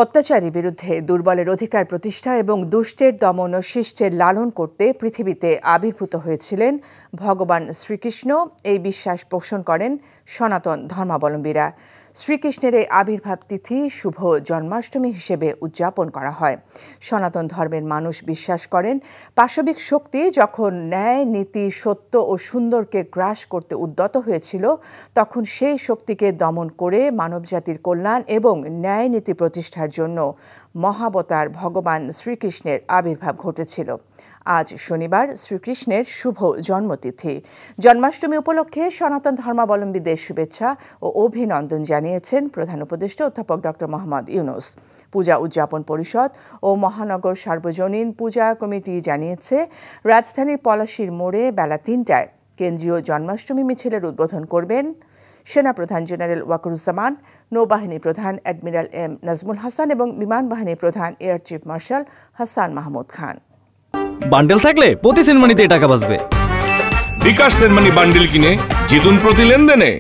অত্যাচারী বিরুদ্ধে দুর্বলের অধিকার প্রতিষ্ঠা এবং দুষ্টের দমন ও শিষ্টের লালন করতে পৃথিবীতে আবির্ভূত হয়েছিলেন ভগবান শ্রীকৃষ্ণ। এই বিশ্বাস পোষণ করেন সনাতন ধর্মাবলম্বীরা। শ্রীকৃষ্ণের এই আবির্ভাব তিথি শুভ জন্মাষ্টমী হিসেবে উদযাপন করা হয়। সনাতন ধর্মের মানুষ বিশ্বাস করেন, পাশবিক শক্তি যখন ন্যায়, নীতি, সত্য ও সুন্দরকে গ্রাস করতে উদ্যত হয়েছিল, তখন সেই শক্তিকে দমন করে মানবজাতির কল্যাণ এবং ন্যায় নীতি প্রতিষ্ঠার জন্য মহাবতার ভগবান শ্রীকৃষ্ণের আবির্ভাব ঘটেছিল। আজ শনিবার শ্রীকৃষ্ণের শুভ জন্মতিথি। জন্মাষ্টমী উপলক্ষে সনাতন ধর্মাবলম্বীদের শুভেচ্ছা ও অভিনন্দন জানিয়েছেন প্রধান উপদেষ্টা অধ্যাপক ডক্টর মোহাম্মদ ইউনূস। পূজা উদযাপন পরিষদ ও মহানগর সার্বজনীন পূজা কমিটি জানিয়েছে, রাজধানীর পলাশীর মোড়ে বেলা ৩টায় কেন্দ্রীয় জন্মাষ্টমী মিছিলের উদ্বোধন করবেন সেনাপ্রধান জেনারেল ওয়াকারুজ্জামান, নৌবাহিনী প্রধান অ্যাডমিরাল এম নাজমুল হাসান এবং বিমান বাহিনী প্রধান air chief marshal Hasan Mahmud Khan. বান্ডেল থাকলে প্রতি সেনমানিতে টাকা বাঁচবে। বিকাশ সেনমানি বান্ডেল কিনে জিতুন প্রতি লেনদেনে।